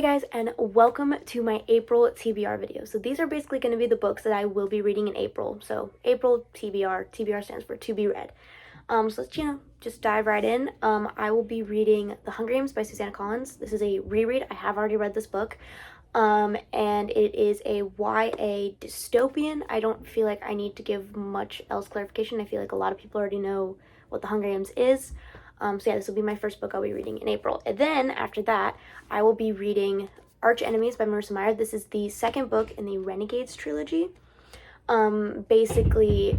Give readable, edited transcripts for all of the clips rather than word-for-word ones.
guys, and welcome to my April TBR video. So these are basically going to be the books that I will be reading in April. So April TBR, TBR stands for to be read. So let's, just dive right in. I will be reading The Hunger Games by Susanna Collins. This is a reread. I have already read this book. And it is a YA dystopian. I don't feel like I need to give much else clarification. I feel like a lot of people already know what The Hunger Games is. So yeah, this will be my first book I'll be reading in April. And then after that, I will be reading Arch Enemies by Marissa Meyer. This is the second book in the Renegades trilogy. Basically,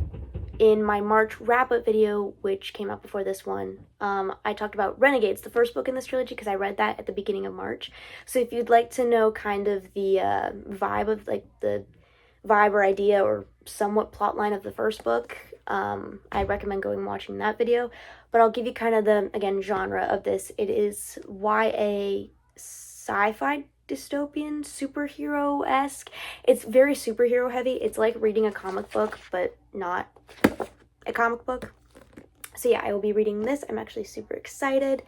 in my March wrap-up video, which came out before this one, I talked about Renegades, the first book in this trilogy, because I read that at the beginning of March. So if you'd like to know kind of the vibe of, like, the vibe or idea or somewhat plotline of the first book, I recommend going and watching that video. But I'll give you kind of the, again, genre of this. It is YA sci-fi dystopian, superhero-esque. It's very superhero heavy. It's like reading a comic book, but not a comic book. So yeah, I will be reading this. I'm actually super excited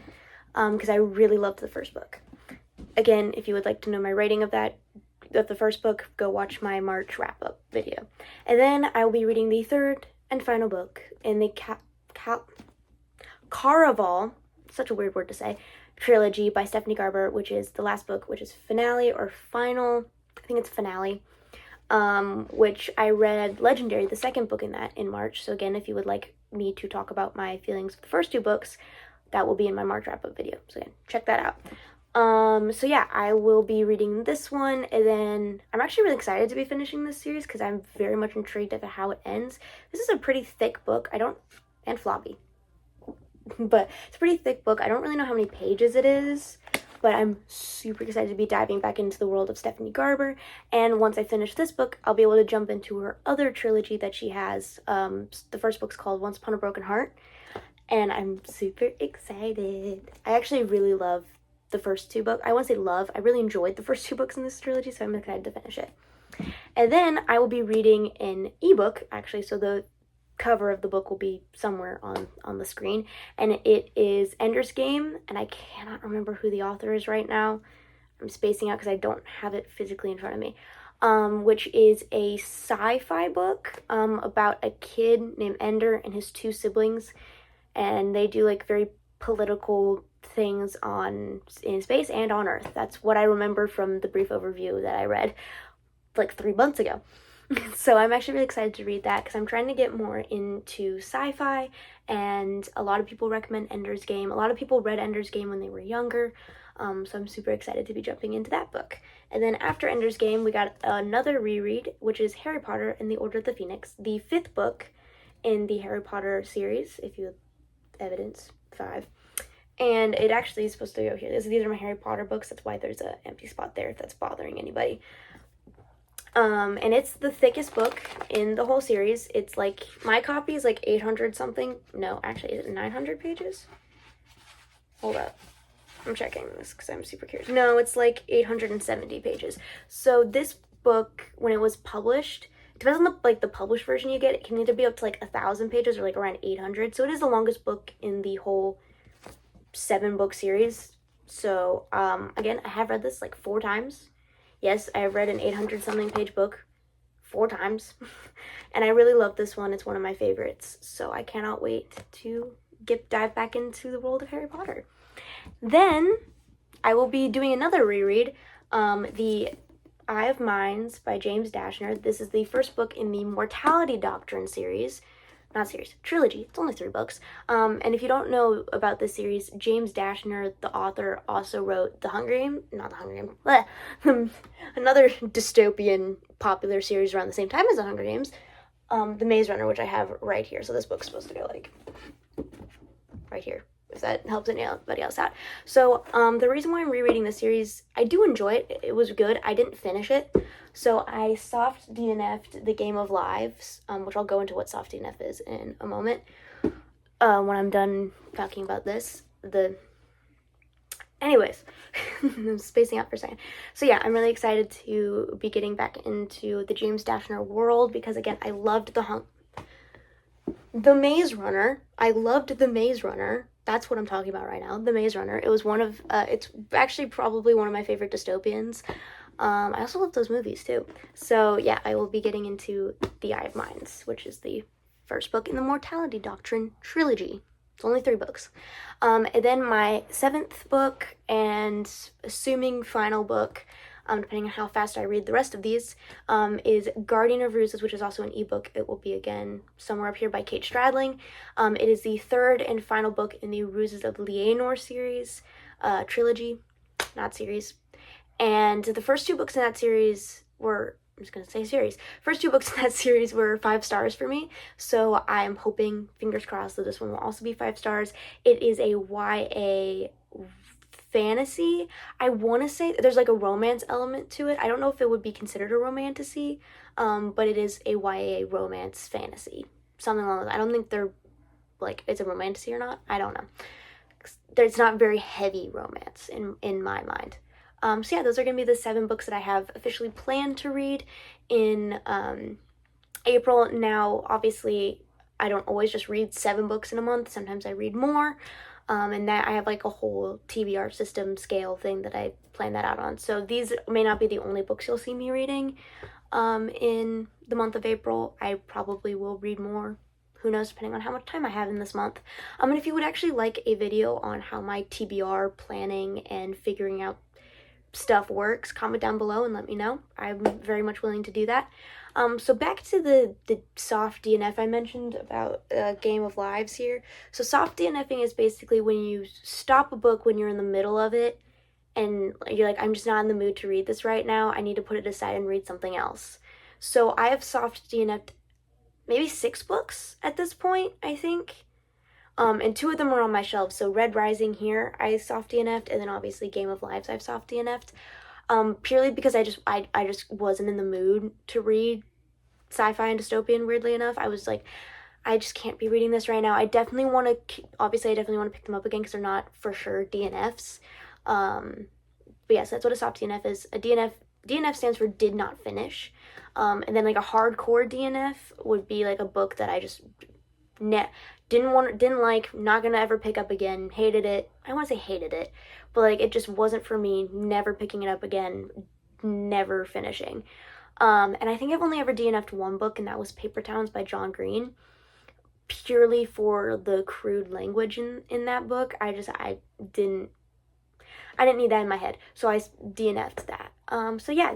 because I really loved the first book. Again, if you would like to know my rating of the first book, go watch my March wrap-up video. And then I will be reading the third and final book in the Caraval, such a weird word to say, trilogy by Stephanie Garber, which is the last book, which is finale or final, I think it's finale, which I read Legendary, the second book in that, in March. So again, if you would like me to talk about my feelings of the first two books, that will be in my March wrap-up video. So again, check that out. So yeah, I will be reading this one, and then I'm actually really excited to be finishing this series because I'm very much intrigued at how it ends. This is a pretty thick book, and floppy. But it's a pretty thick book. I don't really know how many pages it is, but I'm super excited to be diving back into the world of Stephanie Garber. And once I finish this book, I'll be able to jump into her other trilogy that she has. The first book's called Once Upon a Broken Heart, and I'm super excited. I actually really love the first two books. I won't say love. I really enjoyed the first two books in this trilogy, so I'm excited to finish it. And then I will be reading an ebook, actually, so the cover of the book will be somewhere on the screen, and it is Ender's Game, and I cannot remember who the author is right now. I'm spacing out because I don't have it physically in front of me, which is a sci-fi book about a kid named Ender and his two siblings, and they do like very political things in space and on Earth. That's what I remember from the brief overview that I read like 3 months ago. So I'm actually really excited to read that because I'm trying to get more into sci-fi, and a lot of people recommend Ender's Game. A lot of people read Ender's Game when they were younger, so I'm super excited to be jumping into that book. And then after Ender's Game, we got another reread, which is Harry Potter and the Order of the Phoenix, the fifth book in the Harry Potter series, if you have evidence, 5. And it actually is supposed to go here. These are my Harry Potter books. That's why there's an empty spot there if that's bothering anybody. And it's the thickest book in the whole series. It's like, my copy is like 800 something. No, actually, is it 900 pages? Hold up. I'm checking this because I'm super curious. No, it's like 870 pages. So this book, when it was published, depends on the published version you get, it can either be up to like 1,000 pages or like around 800. So it is the longest book in the whole 7-book series. So, again, I have read this like 4 times. Yes, I have read an 800-something page book 4 times, and I really love this one. It's one of my favorites, so I cannot wait to dive back into the world of Harry Potter. Then I will be doing another reread, The Eye of Minds by James Dashner. This is the first book in the Mortality Doctrine series. Not series, trilogy. It's only 3 books. And if you don't know about this series, James Dashner, the author, also wrote another dystopian popular series around the same time as The Hunger Games, The Maze Runner, which I have right here. So this book's supposed to go like right here, if that helps anybody else out. So the reason why I'm rereading this series, I do enjoy it. It was good. I didn't finish it. So I soft DNF'd The Game of Lives, which I'll go into what soft DNF is in a moment when I'm done talking about this. Anyways, I'm spacing out for a second. So yeah, I'm really excited to be getting back into the James Dashner world because, again, I loved The Maze Runner. I loved The Maze Runner. That's what I'm talking about right now, The Maze Runner. It was one of, it's actually probably one of my favorite dystopians. I also love those movies too. So yeah, I will be getting into The Eye of Mines, which is the first book in the Mortality Doctrine trilogy. It's only 3 books. And then my 7th book and assuming final book, depending on how fast I read the rest of these, is Guardian of Ruses, which is also an ebook. It will be, again, somewhere up here by Kate Stradling. It is the 3rd and final book in the Ruses of Leonor series, trilogy, not series. And the first 2 books in that series were, I'm just going to say series. First 2 books in that series were 5 stars for me. So I am hoping, fingers crossed, that this one will also be 5 stars. It is a YA fantasy. I want to say there's like a romance element to it. I don't know if it would be considered a romantasy, but it is a YA romance fantasy. Something along those. I don't think they're like it's a romantasy or not. I don't know. It's not very heavy romance in my mind. So yeah, those are going to be the 7 books that I have officially planned to read in April. Now, obviously, I don't always just read 7 books in a month. Sometimes I read more. And that I have like a whole TBR system scale thing that I plan that out on. So these may not be the only books you'll see me reading in the month of April. I probably will read more. Who knows, depending on how much time I have in this month. And if you would actually like a video on how my TBR planning and figuring out stuff works, comment down below and let me know. I'm very much willing to do that. So back to the soft DNF I mentioned about Game of Lives here. So soft DNFing is basically when you stop a book when you're in the middle of it and you're like, I'm just not in the mood to read this right now. I need to put it aside and read something else. So I have soft DNF'd maybe 6 books at this point, I think. And 2 of them are on my shelves. So Red Rising here, I soft DNF'd, and then obviously Game of Lives I've soft DNF'd. Purely because I just wasn't in the mood to read sci-fi and dystopian, weirdly enough. I was like, I just can't be reading this right now. I definitely want to, obviously I definitely want to pick them up again because they're not for sure DNFs. But yes, that's what a soft DNF is. A DNF stands for did not finish. And then like a hardcore DNF would be like a book that I just didn't like, not gonna ever pick up again, hated it. I want to say hated it, but like it just wasn't for me, never picking it up again, never finishing. And I think I've only ever DNF'd 1 book, and that was Paper Towns by John Green, purely for the crude language in that book. I didn't need that in my head, so I DNF'd that. So yeah,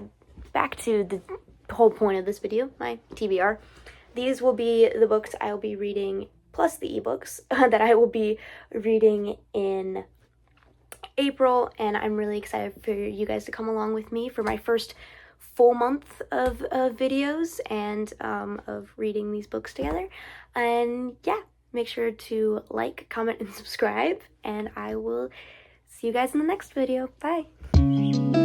back to the whole point of this video, my TBR. These will be the books I will be reading, plus the ebooks that I will be reading in April, and I'm really excited for you guys to come along with me for my first full month of videos and of reading these books together. And yeah, make sure to like, comment, and subscribe, and I will see you guys in the next video. Bye!